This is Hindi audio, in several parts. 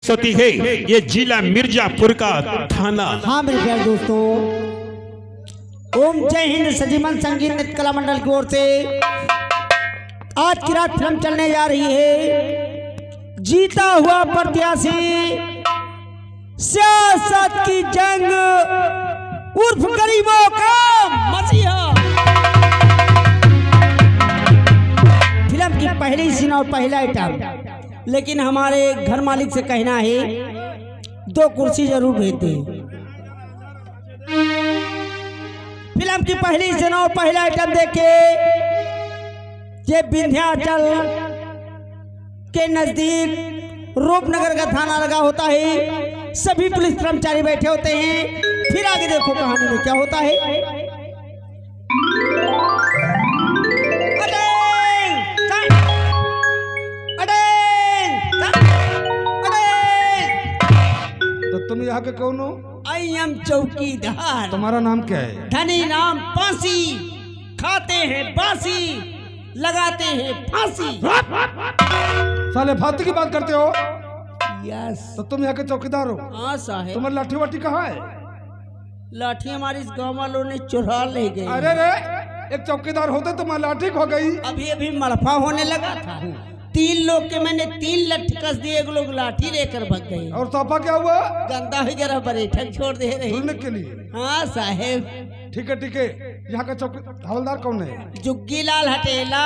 सोती है ये जिला मिर्जापुर का थाना। हाँ मेरे प्यारे दोस्तों, ओम जय हिंद सजीवन संगीत नृत्य कला मंडल की ओर से आज की रात फिल्म चलने जा रही है जीता हुआ प्रत्याशी सियासत की जंग उर्फ गरीबों का मसीहा। फिल्म की पहली सीन और पहला आइटम, लेकिन हमारे घर मालिक से कहना है 2 कुर्सी जरूर भेज दें। फिल्म की पहली सीन और पहला आइटम देखे, ये विंध्याचल के नजदीक रूपनगर का थाना लगा होता है। सभी पुलिस कर्मचारी बैठे होते हैं। फिर आगे देखो कहानी में क्या होता है। तो तुम यहाँ के कौन हो? आई एम चौकीदार। तुम्हारा नाम क्या है? धनी नाम फांसी, खाते हैं बासी, लगाते हैं फांसी। साले फांसी की बात करते हो? यस। तो तुम यहाँ के चौकीदार हो? हाँ साहब। तुम्हारी लाठी वाठी कहाँ है? लाठी हमारी इस गाँव वालों ने चुरा ले गई। अरे रे, एक चौकीदार होते तुम्हारी लाठी खो गई। अभी अभी मलफा होने लगा था, 3 लोग के मैंने 3 लठ कस दिए, एक लोग लाठी लेकर भाग गए। और साफा क्या हुआ? गंदा ही जरा बरेठक छोड़ दे रही के लिए। हाँ साहेब। ठीक है ठीक है। यहाँ का चौकी हवलदार कौन है? जुग्गी लाल हटेला।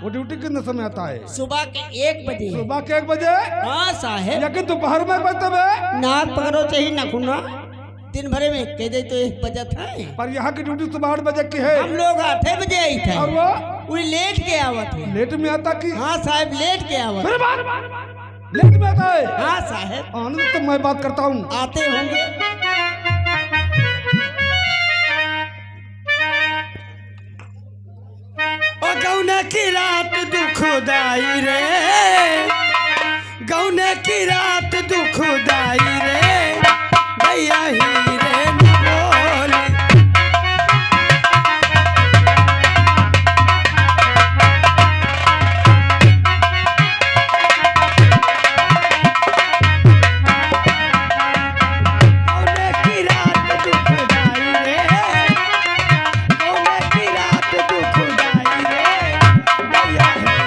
वो ड्यूटी कितने समय आता है? सुबह के 1 बजे। सुबह के 1 बजे? हाँ साहेब। या कि दोपहर में बजते हुए? नाक पकड़ो चाहिए नखुना, दिन भरे में कह दे तो 1 बजे था। पर यहाँ की ड्यूटी सुबह 8 बजे की है। हम लोग 8 बजे आई थे। और वो लेट के आवत है। लेट में आता की? हाँ साहब, लेट के आवत। लेट में आता है? हाँ साहब। आनंद तो मैं बात करता हूँ। आते होंगे। गौने की रात दुखदाई रे, गौने की रात दुखदाई रे, भैया ही रे बोले। गौने की रात दुखदाई रे, गौने की रात दुखदाई रे, भैया ही रे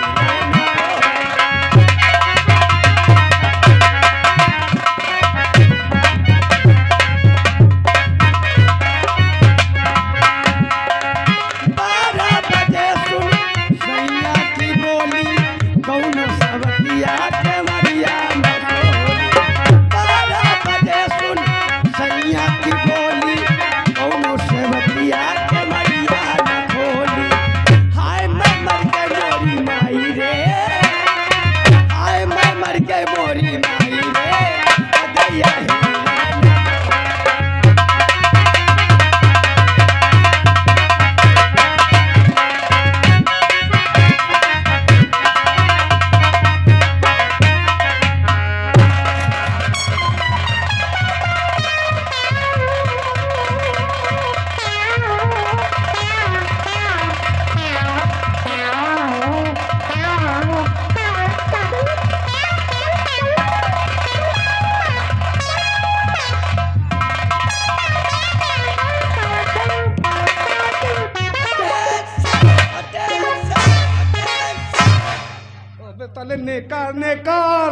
तले नेकार नेकार।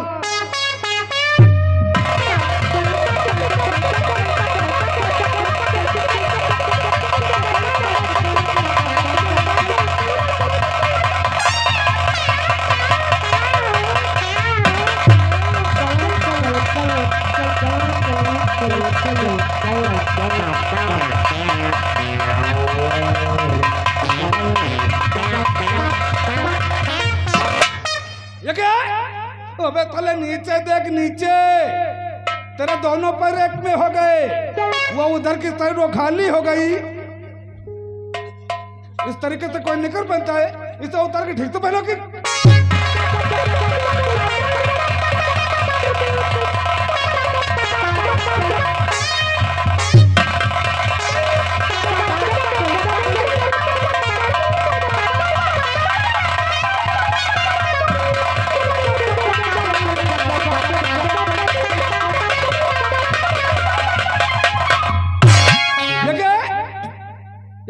ये क्या? अबे तले नीचे देख, नीचे तेरे दोनों पैर एक में हो गए। वो उधर की साइड वो खाली हो गई। इस तरीके से कोई निकल बनता है? इसे उतार के ठीक तो पहनो कि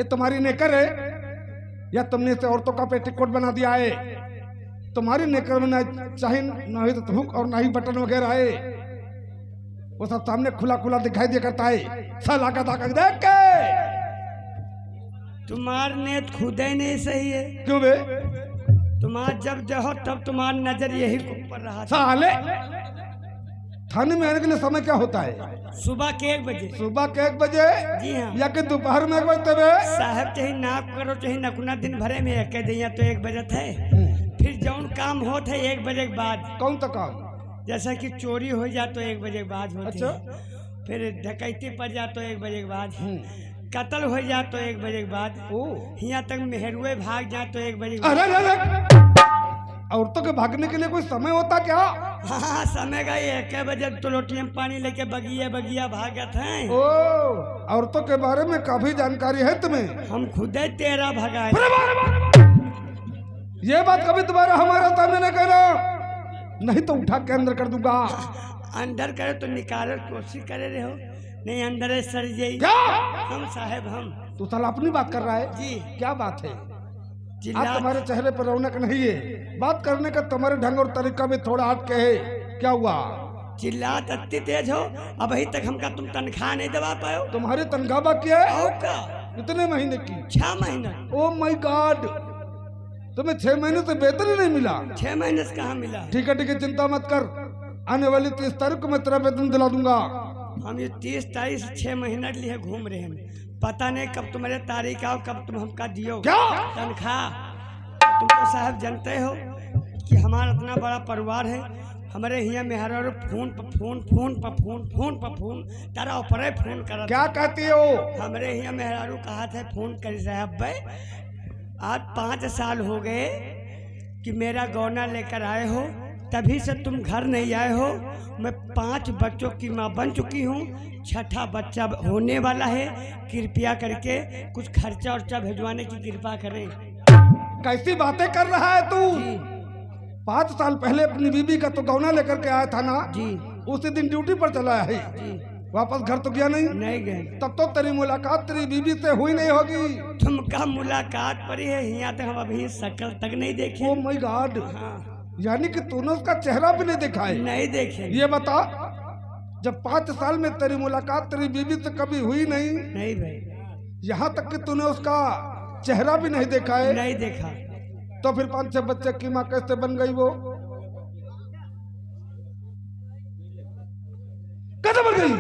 तुम्हारी नेकर है या तुमने इसे औरतों का पेटीकोट बना दिया है? तुम्हारी नेकर में ना चाहे ना ही तो हुक और ना ही बटन वगैरह है, वो सब सामने खुला खुला दिखाई दिया करता है। साला का ताकत देख के तुम्हार नेत खुद ही नहीं सही है। क्यों बे? तुम्हार जब देखो तब तुम्हार नजर यही ऊपर रहा। साले थाने में आने के लिए समय क्या होता है? सुबह के 1 बजे। सुबह के 1 बजे जी हाँ या कि दोपहर में 1 बजे बे? साहब चाहे नाक करो चाहे नकुना दिन भरे में एक दिया तो 1 बजे थे। फिर जौन काम होते है 1 बजे के बाद। कौन सा काम? जैसा कि चोरी हो जा तो 1 बजे के बाद होती अच्छा। है। फिर डकैती पड़ जा तो 1 बजे के बाद। कत्ल हो जा तो 1 बजे के बाद। यहाँ तक मेहरुए भाग जा तो 1 बजे के बाद। अरे औरतों के भागने के लिए कोई समय होता क्या? हाँ समय का 1 बजे तो लोटियम पानी लेके बगिया भागत हैं। ओ, औरतों के बारे में काफी जानकारी है तुम्हें। हम खुद ही 13 भगाए। ये बात कभी दोबारा हमारे सामने न कहना, नहीं तो उठा के अंदर कर दूंगा। अंदर करे तो निकाले कोशिश करे रहे हो, नहीं अंदर है सर जी। क्या? हम साहेब हम। तू साला अपनी बात कर रहा है जी। क्या बात है? चिल्ला आज तुम्हारे चेहरे पर रौनक नहीं है, बात करने का तुम्हारे ढंग और तरीका भी थोड़ा हट के है। क्या हुआ? चिल्लात अति तेज हो। अब अभी तक हमका तुम तनख्वाह नहीं दबा पाए। तुम्हारी तनख्वाह बाकी है? और का? कितने महीने की? 6 महीना। ओ माय गॉड, तुम्हें 6 महीने से वेतन ही नहीं मिला? 6 महीने से कहाँ मिला? ठीक है चिंता मत कर, आने वाली 30 तारीख को मैं तेरा वेतन दिला दूंगा। हम ये 30 तारीख से 6 महीना के लिए घूम रहे हैं। पता नहीं कब तुम्हारे तारीख आओ, कब तुम हमका दियो क्या? तनख्वाह। तुम तो साहब जानते हो कि हमारा इतना बड़ा परिवार है। हमारे यहाँ मेहरा फोन पर फोन तारा ऊपर फोन कर। क्या कहती हो? हमारे यहाँ मेहरारू कहा थे फोन कर साहब भाई, आज 5 साल हो गए कि मेरा गौना लेकर आए हो, तभी से तुम घर नहीं आए हो। मैं 5 बच्चों की माँ बन चुकी हूँ, 6ठा बच्चा होने वाला है। कृपया करके कुछ खर्चा उर्चा भिजवाने की कृपा करें। कैसी बातें कर रहा है तू? 5 साल पहले अपनी बीबी का तो गौना लेकर के आया था ना जी। उसी दिन ड्यूटी पर चला है जी। वापस घर तो गया नहीं? नहीं गए। तब तो तेरी मुलाकात तेरी बीबी से हुई नहीं होगी। तुमका मुलाकात पड़ी है, यहाँ तक हम अभी शक्ल तक नहीं देखे। ओ माय गॉड, हाँ यानी कि तूने उसका चेहरा भी नहीं देखा है? नहीं देखे। ये बता, जब 5 साल में तेरी मुलाकात तेरी बीबी से कभी हुई नहीं, नहीं भाई, यहाँ तक कि तूने उसका चेहरा भी नहीं देखा है, नहीं देखा, तो फिर 5-6 बच्चे की माँ कैसे बन गई वो? कैसे बन गई?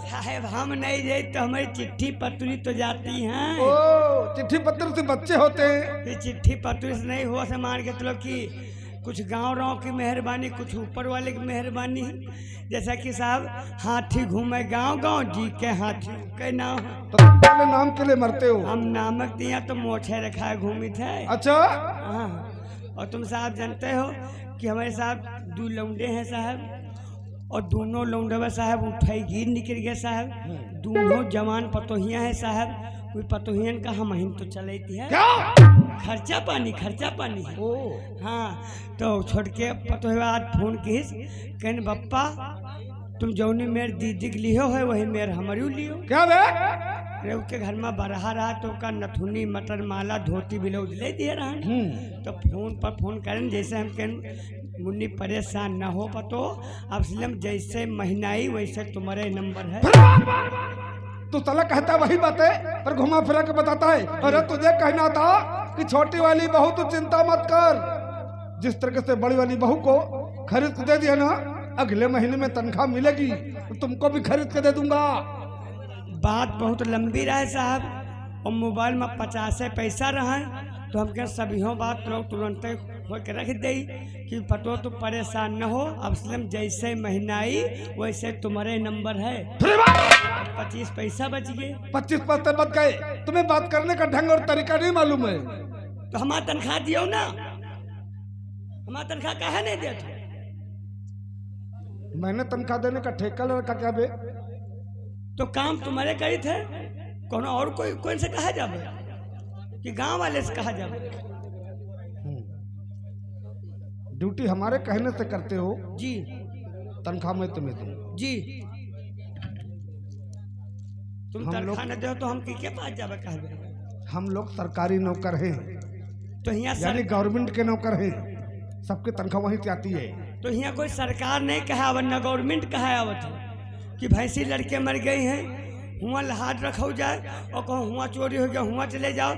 साहेब हम नहीं जाए तो हमारी चिट्ठी पत्री तो जाती हैं। ओ, चिट्ठी पत्र से बच्चे होते हैं? ये चिट्ठी पत्री से नहीं हुआ से मान के चलो कि कुछ गाँव की मेहरबानी, कुछ ऊपर वाले की मेहरबानी। जैसा कि साहब हाथी घूमे गांव जी के हाथी के नाम। तो तुम पहले नाम के लिए मरते हो? हम नामक दिया तो मोछे रखा है घूमी थे। अच्छा। हाँ, और तुम साहब जानते हो कि हमारे साहब 2 लौंडे हैं साहब, और दोनों लौंडे साहब उठाई गिर निकल गए साहब। दोनों जवान पतोहियाँ हैं साहब। कोई पतोहियन का हम तो चलती है क्या? खर्चा पानी है। ओ। हाँ, तो छोड़ के पतोहिया आज फोन किस कहने बप्पा तुम जौनी मेरे दीदी के लियो है वही मेरे हमारी लियो। क्या बे? अरे उसके घर में बरहा रहा तो का नथुनी मटर माला धोती ब्लाउज ले दिए रहा। तो फोन पर फोन करें जैसे हम कहें मुन्नी परेशान ना हो पतो, अब सिलम जैसे महीनाई वैसे तुम्हारे नंबर है। तू साला कहता वही बात है पर घुमा फिरा के बताता है। अरे तुझे कहना था कि छोटी वाली बहू तू चिंता मत कर, जिस तरीके से बड़ी वाली बहू को खरीद के दे दिया ना, अगले महीने में तनख्वाह मिलेगी तो तुमको भी खरीद के दे दूंगा। बात बहुत लंबी रहे साहब, और मोबाइल में 50 पैसा रहा तो हम क्या सभी बात लोग तुरंत हो के रख दे कि पतो तो परेशान न हो। अब सिलम जैसे महीनाई वैसे तुम्हारे नंबर है। 25 पैसा बच गए। 25 पैसे बच गए? तुम्हें बात करने का ढंग और तरीका नहीं मालूम है? तो हमारा तनख्वाह दियो ना, हमारा तनख्वाह काहे नहीं देते? मैंने तनख्वाह देने का ठेका ले रखा क्या बे? तो काम तुम्हारे करी थे, कौन और कोई से कहा जाए कि गांव वाले से कहा जाए? ड्यूटी हमारे कहने से करते हो जी, तनख्वाह मैं तुम्हें दूं जी। तुम हम तनख्वाह न दो तो हम के पास जावे कहबे? हम लोग सरकारी नौकर हैं, तो यहाँ यानी गवर्नमेंट के नौकर हैं, सबके तनख्वाह वहीं से आती है। तो यहाँ कोई सरकार नहीं कहा आवत, न गवर्नमेंट कहा आवत है कि भैंसी लड़के मर गई हैं, हुआ लहाद रखो जाए, और कहूँ हुआ चोरी हो गया हुआ चले जाओ,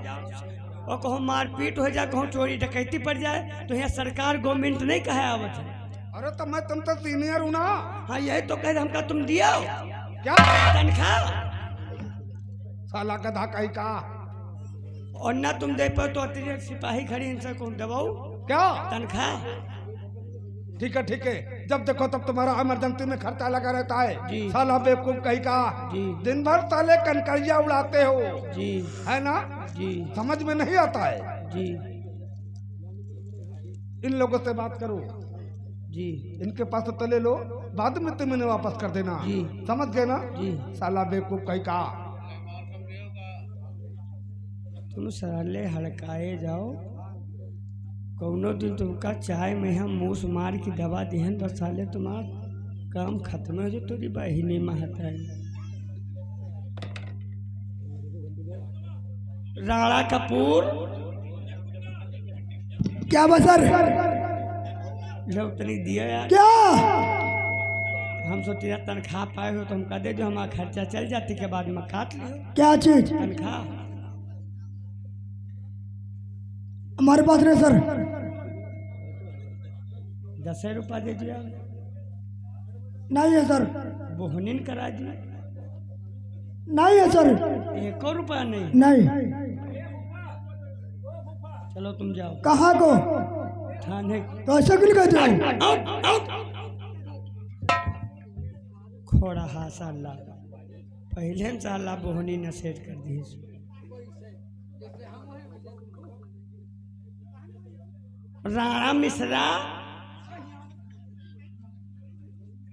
और कहूँ मारपीट हो जाए, कहूँ चोरी डकैती पड़ जाए, तो यहाँ सरकार गवर्नमेंट नहीं कहा आवत है। अरे तो मैं तुम तो सीनियर हूँ ना। हाँ यही तो कह हमका तुम दिया क्या तनख्वाह, साला गधा कहीं का। और ना तुम दे पाओ तो अतिरिक्त सिपाही खड़ी इनसे कौन दबाओ क्या तनख्वाह। ठीक है, जब देखो तब तुम्हारा इमरजेंसी में खर्चा लगा रहता है। जी। साला बेवकूफ कहीं का, जी। दिन भर साले कनकरिया उड़ाते हो, जी है ना? जी समझ में नहीं आता है। जी इन लोगों से बात करो, जी इनके पास तो ले लो, बाद में तुम इन्हें वापस कर देना। जी। समझ गए ना? जी। साला बेवकूफ कहीं का। तुम साले हड़काए जाओ, कौनो दिन तुमका चाय में हम मूस मार की दवा दिहन तो साले तुम्हारा काम खत्म हो जो तोरी बहिनी महता है। राणा कपूर क्या बसर लो तनी दिया यार, क्या हम सोचे तनख्वाह पाए हो तो हमका दे दो, हमारा खर्चा चल जाती के बाद में काट लियो क्या चीज? तनख्वाह। हमारे पास नहीं सर। 10 रुपया दे दिया, नहीं है सर। बोहनिन करा दी, नहीं है सर। 1 रुपया नहीं। नहीं। चलो तुम जाओ कहाँ को? थाने। तो ऐसा क्यों कहते हो? खोड़ा हा साला पहले न साला बोहनी न सेट कर दी। राणा मिश्रा।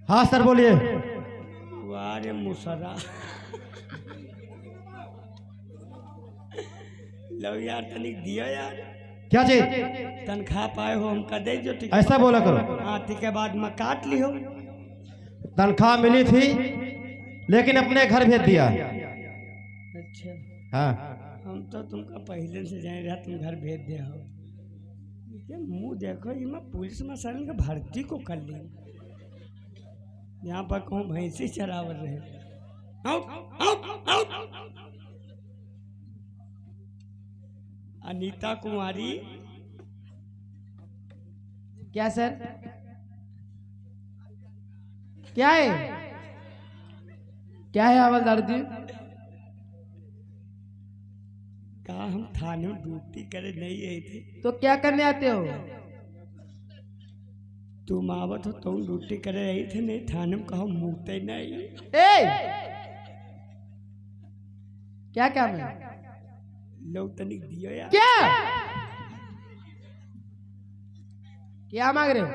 हाँ सर बोलिए। वारे मुसरा लो यार तनिक दियो यार। क्या चीज? तनख्वाह पाए हो हमका दे जो ठीक। ऐसा बोला करो। हाँ ठीक के बाद में काट लियो। तनख्वाह मिली थी लेकिन अपने घर भेज दिया। अच्छा हाँ। हम तो तुमका पहले से जाने रहा तुम घर भेज दे हो। ये मुंह देखो, ये मैं पुलिस में सर का भर्ती को कर ली, यहाँ पर कहूँ भैंसी चरावर रहे। Out out out. Anita Kumari. क्या सर? क्या है? क्या है हवलदार जी? कहा हम थाने में ड्यूटी करे नहीं आई थी। तो क्या करने आते हो? तुम आवत हो तुम ड्यूटी करे रही थे, नहीं थाने में कहो मुँहते नहीं। क्या काम है? लोग तनिक दियो यार। क्या मांग रहे हो?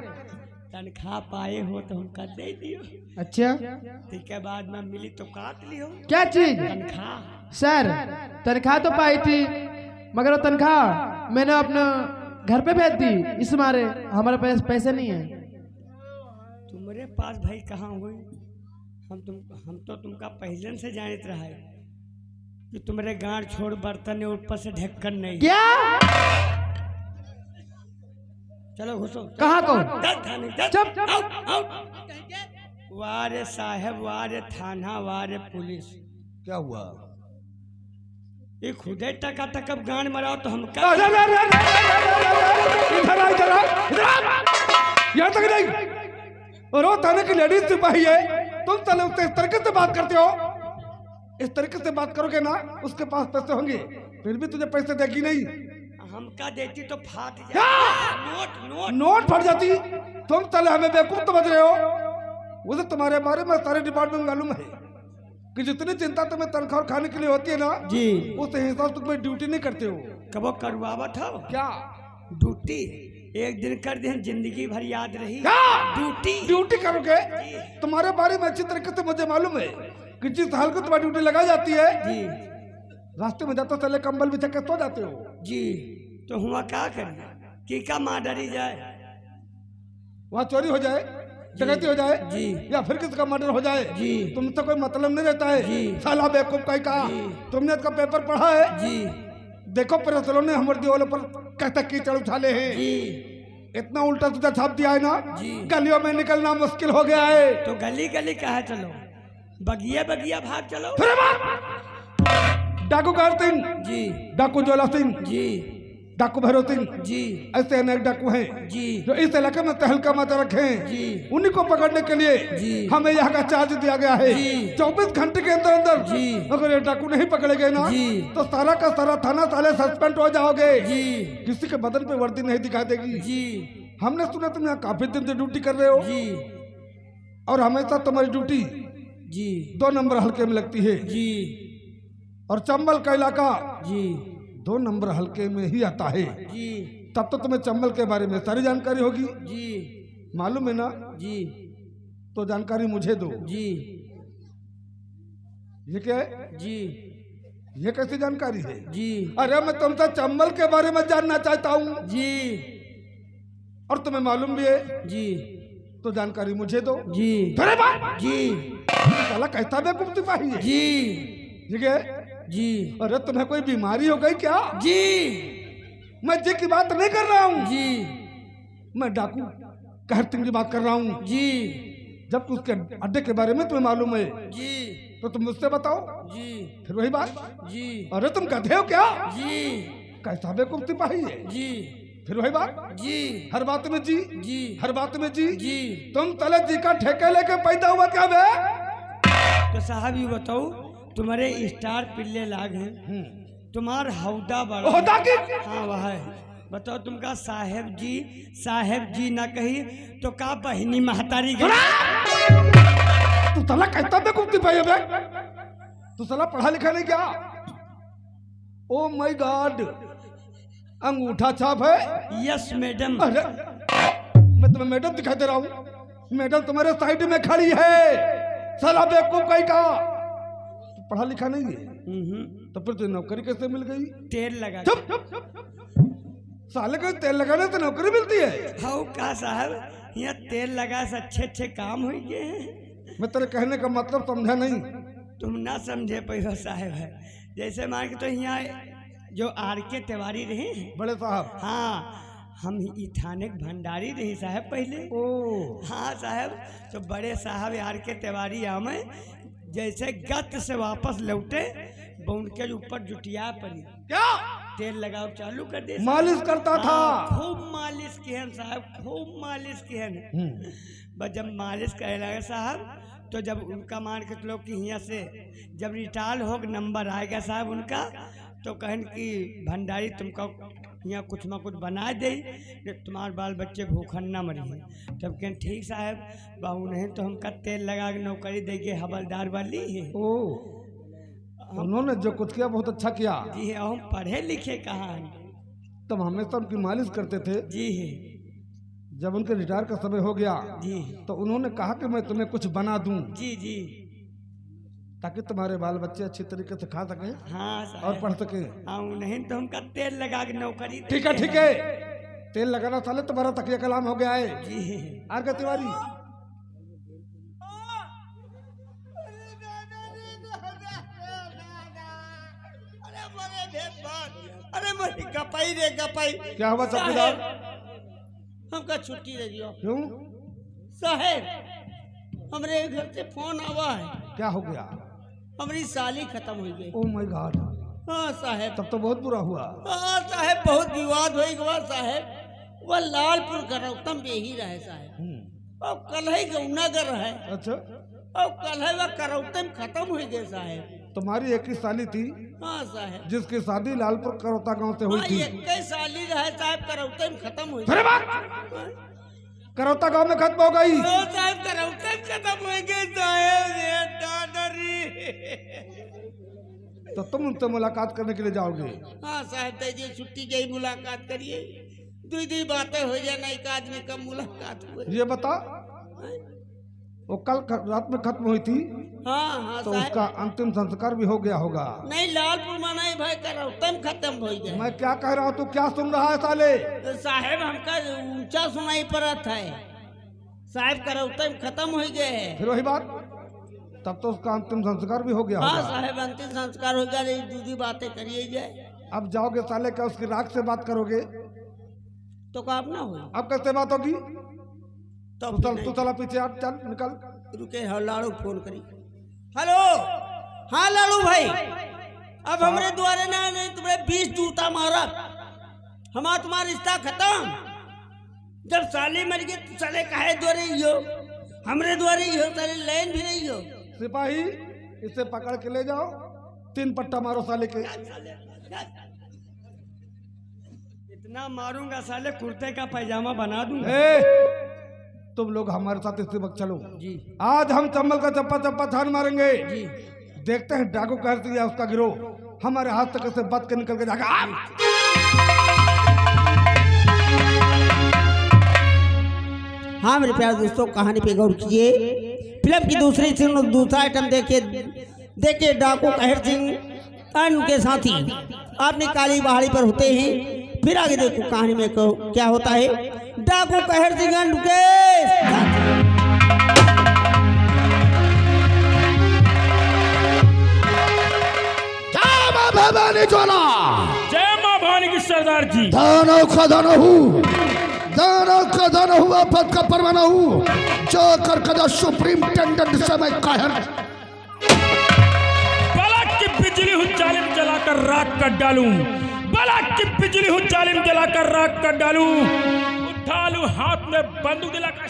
तनख्वाह पाए हो तो हमका दे दियो। अच्छा ठीक के बाद में मिली तो काट लियो क्या चीज? तनख्वाह। सर तनख्वाह तो पाई थी मगर वो तनख्वाह मैंने अपने घर पे भेज दी, इस मारे हमारे पास पैसे नहीं है। तुम्हारे पास भाई कहाँ हुई? हम तो तुमका पहले से जानते रहा है कि तुम्हारे गांड छोड़ बर्तन है ऊपर से ढक्कन नहीं। क्या? चलो घुसो। कहाँ को? चुप। वारे साहब, वारे थाना, वारे पुलिस। क्या हुआ? ये खुदे टका टकब गांड मराओ तो हम क्या? यहाँ तक नहीं। और वो थाने की लेडीज सिपाही है, तुम चले उससे इस तरीके से बात करते हो। इस तरीके से बात करोगे ना, उसके पास पैसे होंगे, फिर भी तुझे पैसे देगी नहीं। हमका देती तो फाट जाती। नोट फट जाती। तुम चले हमें बेवकूफ समझ रहे हो। उसे तुम्हारे बारे में सारे डिपार्टमेंट मालूम है कि जितनी चिंता तुम्हें तनख्वाह खाने के लिए होती है ना जी, उस हिसाब से तुम्हें ड्यूटी नहीं करते हो। कबो करवावत हो क्या ड्यूटी? एक दिन कर दे जिंदगी भर याद रही। ड्यूटी करोगे? तुम्हारे बारे में अच्छी तरीके से मुझे मालूम है कि जिस हाल को तुम्हारी ड्यूटी लगाई जाती है जी, रास्ते में जाते चले कंबल बिछा के सो जाते हो जी। तो हुआ क्या करें कि का माँ डरी जाए? वहाँ चोरी हो जाए डकैती हो जाए जी। या फिर किसी का मर्डर हो जाए जी। तुमसे कोई मतलब नहीं रहता है। जी। साला बेवकूफ कहीं का तुमने इसका पेपर पढ़ा है? जी देखो प्रेसलों ने हमारे दीवारों पर कहता कीचड़ उछाले हैं। जी। इतना उल्टा सीधा छाप दिया है ना, जी। गलियों में निकलना मुश्किल हो गया है। तो गली गली कहा चलो, बगिया बगिया भाग चलो। फिर बात डाकू कार सिंह, जी डाकू ज्वाला सिंह, जी डाकू भैरव सिंह, जी ऐसे अनेक डाकू हैं जी जो इस इलाके में तहलका मचा रखे हैं। जी उन्हीं को पकड़ने के लिए जी। हमें यहाँ का चार्ज दिया गया है। जी। 24 घंटे के अंदर अंदर जी। अगर ये डाकू नहीं पकड़े गए ना जी। तो सारा का सारा थाना साले सस्पेंड हो जाओगे। जी किसी के बदन पे वर्दी नहीं दिखाई देगी। जी हमने सुना तुम यहाँ काफी दिन से ड्यूटी कर रहे हो जी और हमेशा तुम्हारी ड्यूटी जी 2 नंबर हल्के में लगती है जी और चंबल का इलाका जी 2 नंबर हल्के में ही आता है। जी तब तो तुम्हें चंबल के बारे में सारी जानकारी होगी, जी मालूम है ना? जी तो जानकारी मुझे दो। जी ये क्या है? जी ये कैसी जानकारी है? जी अरे मैं तुमसे चंबल के बारे में जानना चाहता हूँ जी और तुम्हें मालूम भी है, जी तो जानकारी मुझे दो। जी अरे बाप! जी साला कैसा बेवकूफ सिपाही है? जी ठीक है? जी अरे तुम्हें कोई बीमारी हो गई क्या? जी मैं जी की बात नहीं कर रहा हूँ, जी मैं डाकू कहर सिंह की बात कर रहा हूँ। जी जब उसके अड्डे के बारे में तुम्हें मालूम है जी तो तुम मुझसे बताओ। जी फिर वही बात, जी अरे तुम गधे हो क्या? जी कैसा बेवकूफ सिपाही है? जी फिर वही बात, जी हर बात में जी, जी हर बात में जी। जी तुम तले जी का ठेके लेके पैदा हुआ क्या बे? तो साहब ये बताओ, तुम्हारे स्टार पिल्ले लाग हैं, तुम्हार हौदा बड़ा होदा की हाँ वह है। बताओ तुमका साहेब जी ना कही तो का बहनी महतारी गई। तू साला कहता बेवकूफ सिपाही है बे? तू साला पढ़ा लिखा नहीं क्या? ओ माय गॉड, अंगूठा छाप है। Yes madam. अरे मैं तुम्हें मैडम दिखाई दे रहा हूँ, मैडम तुम्हारे साइड में खड़ी है। साला बेवकूफ कहीं का, पढ़ा लिखा नहीं है तो फिर तुझे नौकरी कैसे मिल गई? तेल लगा चुप साले को तेल लगाने से नौकरी मिलती है? हाउ का साहब, यहाँ तेल लगा से अच्छे अच्छे काम हो गए हैं। मैं तेरे कहने का मतलब समझा नहीं। तुम ना समझे पैसा साहब है, जैसे मान के तो यहाँ जो आर के तिवारी रहे हैं बड़े साहब, हाँ, हम ही थाने के भंडारी रहे साहब पहले। ओ हाँ साहब, तो बड़े साहब आर के तिवारी आमे जैसे गत से वापस लौटे उनके ऊपर जुटिया पड़ी, क्या तेल लगाओ चालू कर दे। मालिश करता था? खूब मालिश किहन साहब, खूब मालिश किहन। बस जब मालिश करे लगे साहब, तो जब उनका मान के चलो कि यहाँ से जब रिटायर हो नंबर आएगा साहब उनका, तो कहन कि भंडारी तुमको यहाँ कुछ ना कुछ बना दे, तुम्हारे बाल बच्चे भूखन ना मरी है। तब कहें ठीक साहब, बहू नहीं तो हमका तेल लगा के नौकरी देंगे हवलदार वाली है। ओ उन्होंने जो कुछ किया बहुत अच्छा किया। जी है, हम पढ़े लिखे कहाँ हैं। तब हमेशा उनकी मालिश करते थे। जी है। जब उनके रिटायर का समय हो गया जी तो उन्होंने कहा कि मैं तुम्हें कुछ बना दूं जी जी ताकि तुम्हारे बाल बच्चे अच्छी तरीके से खा सके हाँ साहब, और पढ़ सके। हाँ नहीं तो हमका तेल लगा के नौकरी देंगे। ठीक है ठीक है, तेल लगाना साले तुम्हारा तकिया कलाम हो गया है। जी आर के तिवारी, अरे मेरी गपाई रे गपाई। क्या हुआ चौकीदार? हमका छुट्टी दे दियो क्यों? साहेब, हमरे घर से फोन आवा है, क्या हो गया? हमारी साली खत्म हो गई। ओ माय गॉड, हाँ साहेब, तब तो बहुत बुरा हुआ। हाँ साहेब, बहुत विवाद हो गया साहेब। वह लालपुर का रौतम पे ही रहे साहेब, और कल ही गौनागर है, अच्छा, और कल है वह करौतम खत्म हो गए साहेब। तुम्हारी एक ही साली थी हाँ साहेब, जिसकी शादी लालपुर करौता गांव से हुई हाँ थी। एक साली रहे साहेब, करौतम खत्म हो अरे बात, करौता गांव में खत्म हो गई। साहेब, करौतम खत्म हो गए साहेब। ये दादारी। तो तुम उनसे मुलाकात करने के लिए जाओगे? हाँ साहब, दीजिए छुट्टी गई, मुलाकात करिए, दो बातें हो जाए, ना एक आदमी का मुलाकात हुए। ये बता, वो कल रात में खत्म हुई थी हाँ हाँ तो साहब, उसका अंतिम संस्कार भी हो गया होगा। नहीं लालपुर में नहीं भाई, करौतम खत्म हो गए। मैं क्या कह रहा हूँ, तू क्या सुन रहा है साले? तो साहेब हमका ऊंचा सुनाई पड़त है साहब करौते खत्म हो गए। फिर वही बात, तब तो उसका अंतिम संस्कार भी हो गया हाँ होगा। साहब अंतिम संस्कार हो गया, नहीं दूधी बातें करिए जाए अब जाओगे साले, क्या उसकी राख से बात करोगे? तो काम ना हो। अब कैसे बात होगी? तो तू चला पीछे, आप चल निकल। रुके, हाँ लाड़ू फोन करी। हेलो, हाँ लाड़ू भाई, अब हमरे द्वारे ना नहीं तुम्हें 20 जूता मारा, हमारा तुम्हारा रिश्ता खत्म। जब साली मर गई तो साले काहे द्वारे ही हो, हमरे द्वारे ही हो, साले लाइन भी नहीं हो। सिपाही इसे पकड़ के ले जाओ, 3 पट्टा मारो साले के। इतना मारूंगा साले कुर्ते का पैजामा बना दूंगा। तुम लोग हमारे साथ इस वक्त चलो जी आज हम चंबल का चप्पा चप्पा छान मारेंगे। जी देखते हैं डाकू कहते हैं उसका गिरोह हमारे हाथ तक से बच के निकल के जाएगा। हाँ मेरे प्यारे दोस्तों, कहानी पे गौर कीजिए। फिल्म की दूसरी सीन दूसरा आइटम देखिए डाकू कहर सिंह और उनके साथी अपनी काली पहाड़ी पर होते हैं। फिर आगे देखो कहानी में क्या होता है। डाकू कहर सिंह और उनके भवानी ज्वाला जय मां भवानी की सरदार जी। दानव का दानव हूँ, दानव का दानव हूँ, आपद का परवाना हूँ, जो कर कदा सुप्रीमटेंडेंट से मैं कहर। बलक की बिजली हूँ जालिम जलाकर राख कर डालूं, बलक की बिजली हूँ जालिम जलाकर राख कर डालूं, उठा लूं हाथ में बंदूक दिलाकर